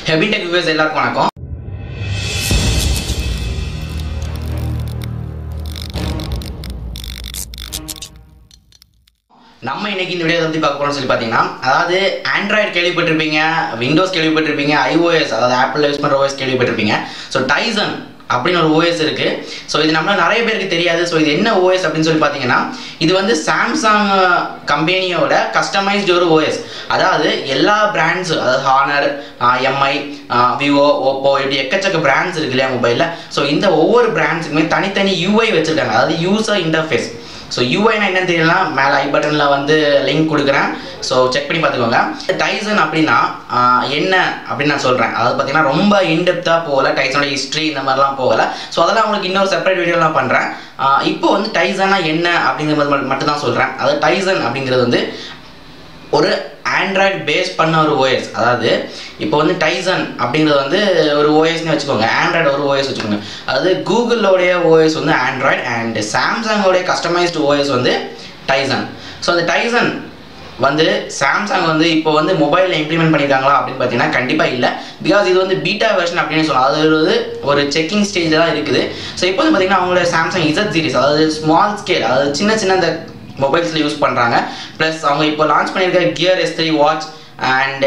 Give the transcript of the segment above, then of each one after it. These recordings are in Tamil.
HEBIN Tech viewers எல்லாருக்கும் வணக்கம். நம்ம இன்னைக்கு இந்த வீடியோ பத்தி பார்க்க போறோம்னு சொல்லி பாத்தீங்கன்னா, அதாவது Android கேள்விப்பட்டிருப்பீங்க, Windows கேள்விப்பட்டிருப்பீங்க, iOS அதாவது Apple யூஸ் பண்ற OS கேள்விப்பட்டிருப்பீங்க. சோ TIZEN அப்படின ஒரு OS இருக்கு. சோ இது நம்ம நிறைய பேருக்கு தெரியாது. சோ இது என்ன OS அப்படினு சொல்லி பாத்தீங்கன்னா, இது வந்து Samsung கம்பெனியோட கஸ்டமைஸ்டு ஒரு OS. அதாவது எல்லா பிராண்ட்ஸ், அதாவது Honor, MI, Vivo, Oppo இப்படி எக்கச்சக்க பிராண்ட்ஸ் இருக்கு இல்லையா மொபைல்ல. சோ இந்த ஒவ்வொரு பிராண்ட்ஸ்க்குமே தனித்தனி UI வச்சிருக்காங்க. அதாவது user interface. So UI na enna theriyala mela I button la vandu link kudukuren. So check பண்ணி பாத்துக்கோங்க. TIZEN அப்படினா என்ன அப்படி நான் சொல்றேன். அதாவது பாத்தீங்கன்னா ரொம்ப in depth போகல, TIZEN ஓட history இந்த மாதிரிலாம் போகல. சோ அதெல்லாம் உங்களுக்கு இன்னொரு செப்பரேட் வீடியோ நான் பண்றேன். இப்போ வந்து TIZEN என்ன அப்படிங்கறது மட்டும் தான் சொல்றேன். அதாவது TIZEN அப்படிங்கிறது வந்து ஒரு Android பேஸ் பண்ண ஒரு OS. அதாவது இப்போ வந்து TIZEN அப்படிங்கிறது வந்து ஒரு OS னு வெச்சுக்கோங்க. Android ஒரு OS வெச்சுக்கோங்க. அதாவது Google ஓட OS வந்து Android and Samsung ஓட கஸ்டமைஸ்டு OS வந்து TIZEN. சோ அந்த TIZEN வந்து Samsung வந்து இப்போ வந்து மொபைல்ல இம்ப்ளிமென்ட் பண்ணிருக்காங்களா அப்படினு பாத்தீங்கன்னா கண்டிப்பா இல்ல. பிகாஸ் இது வந்து பீட்டா வெர்ஷன் அப்படினு சொல்லலாம். அது ஒரு செக்கிங் ஸ்டேஜ்ல தான் இருக்குது. சோ இப்போ வந்து பாத்தீங்கன்னா அவங்களோட Samsung Z series, அதாவது ஸ்மால் ஸ்கேல், அதாவது சின்ன சின்ன அந்த மொபைல்ஸ்ல யூஸ் பண்றாங்க. பிளஸ் அவங்க இப்போ லான்ச் பண்ணிருக்க Gear S3 watch and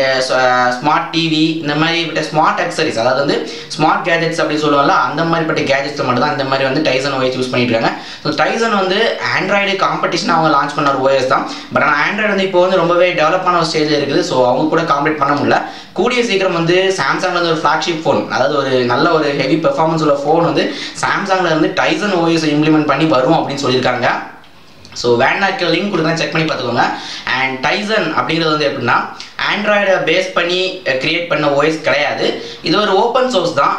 smart TV இந்த மாதிரி விட்ட ஸ்மார்ட் அக்சசரிஸ், அதாவது வந்து ஸ்மார்ட் கேஜெட்ஸ் அப்படி சொல்லுவாங்கல்ல, அந்த மாதிரிப்பட்ட கேஜெட்ஸ்ல மட்டும் தான் இந்த மாதிரி வந்து TIZEN OS யூஸ் பண்ணிட்டு இருக்காங்க. ஸோ TIZEN வந்து ஆண்ட்ராய்டு காம்படிஷன் அவங்க லான்ச் பண்ண ஒரு OS தான். பட் ஆனால் ஆண்ட்ராய்டு வந்து இப்போ வந்து ரொம்பவே டெவலப் ஆன ஒரு ஸ்டேஜ்ல இருக்குது. ஸோ அவங்க கூட காம்பீட் பண்ண முடியல. கூடிய சீக்கிரம் வந்து சாம்சங்ல இருந்து ஒரு ஃபிளாக்ஷிப் ஃபோன், அதாவது ஒரு நல்ல ஒரு ஹெவி பெர்ஃபார்மன்ஸ் உள்ள ஃபோன் வந்து சாம்சங்ல இருந்து TIZEN OS இம்ப்ளிமெண்ட் பண்ணி வரும் அப்படின்னு சொல்லியிருக்காங்க. ஸோ வேணாக்கு லிங்க் கொடுக்குறேன், செக் பண்ணி பார்த்துக்கோங்க. அண்ட் TIZEN அப்படிங்கிறது வந்து எப்படின்னா ஆண்ட்ராய்டை பேஸ் பண்ணி கிரியேட் பண்ண OS கிடையாது. இது ஒரு ஓப்பன் சோர்ஸ் தான்.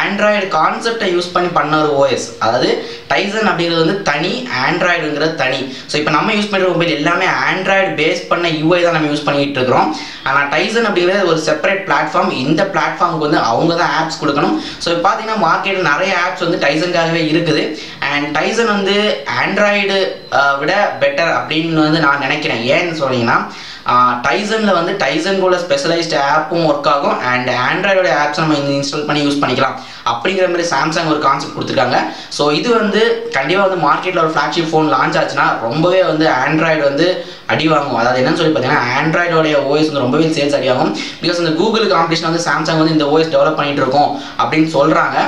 ஆண்ட்ராய்டு கான்செப்டை யூஸ் பண்ணி பண்ண ஒரு OS. அதாவது TIZEN அப்படிங்கிறது வந்து தனி, ஆண்ட்ராய்டுங்கிறது தனி. ஸோ இப்போ நம்ம யூஸ் பண்ணுற மொபைல் எல்லாமே ஆண்ட்ராய்டு பேஸ் பண்ண UI தான் நம்ம யூஸ் பண்ணிட்டு இருக்கிறோம். ஆனால் TIZEN அப்படிங்கிறது ஒரு செப்பரேட் பிளாட்ஃபார்ம். இந்த பிளாட்ஃபார்முக்கு வந்து அவங்க தான் ஆப்ஸ் கொடுக்கணும். ஸோ இப்போ பார்த்தீங்கன்னா மார்க்கெட்டில் நிறைய ஆப்ஸ் வந்து TIZENகாகவே இருக்குது. அண்ட் TIZEN வந்து ஆண்ட்ராய்டு விட பெட்டர் அப்படின்னு வந்து நான் நினைக்கிறேன். ஏன்னு சொன்னீங்கன்னா TIZENல வந்து TIZEN கூட ஸ்பெஷலைஸ்டு ஆப்பும் ஒர்க் ஆகும் அண்ட் ஆண்ட்ராய்டோட ஆப்ஸ் நம்ம இன்ஸ்டால் பண்ணி யூஸ் பண்ணிக்கலாம் அப்படிங்கிற மாதிரி சாம்சங் ஒரு கான்செப்ட் கொடுத்துருக்காங்க. ஸோ இது வந்து கண்டிப்பாக வந்து மார்க்கெட்டில் ஒரு ஃப்ளாக்ஷிப் ஃபோன் லான்ச் ஆச்சுன்னா ரொம்பவே வந்து ஆண்ட்ராய்டு வந்து அடி வாங்கும். அதாவது என்னன்னு சொல்லி பார்த்தீங்கன்னா ஆண்ட்ராய்டோடைய OS வந்து ரொம்பவே சேல்ஸ் அடி வாங்கும். பிகாஸ் இந்த கூகுள் காம்படிஷன் வந்து சாம்சங் வந்து இந்த OS டெவலப் பண்ணிட்டு இருக்கோம் அப்படின்னு சொல்கிறாங்க.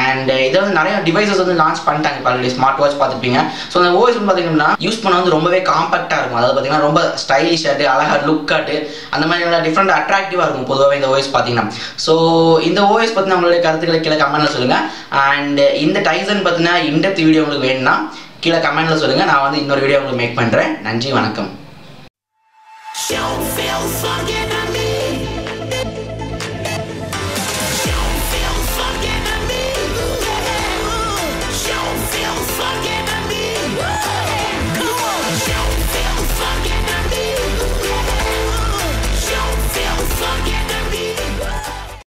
அண்ட் இதை வந்து நிறைய டிவைசஸ் வந்து லான்ச் பண்ணிட்டாங்க. இப்போ ஆல்ரெடி ஸ்மார்ட் வாட்ச் பார்த்துருப்பீங்க. ஸோ அந்த OS வந்து பார்த்தீங்கன்னா யூஸ் பண்ண வந்து ரொம்பவே காம்பாக்டாக இருக்கும். அதாவது பார்த்தீங்கன்னா ரொம்ப ஸ்டைலிஷ் ஆட்டு, அழகாக லுக் ஆட்டு, அந்த மாதிரி டிஃப்ரெண்ட் அட்ராக்டிவாக இருக்கும் பொதுவாகவே இந்த OS பார்த்தீங்கன்னா. ஸோ இந்த OS பற்றின உங்களுடைய கருத்துக்களை கீழே கமெண்ட்ல சொல்லுங்கள். அண்ட் இந்த TIZEN பற்றின இன்டெப்த் வீடியோ உங்களுக்கு வேணும்னா கீழே கமெண்ட்ல சொல்லுங்கள். நான் வந்து இன்னொரு வீடியோ உங்களுக்கு மேக் பண்ணுறேன். நன்றி, வணக்கம்.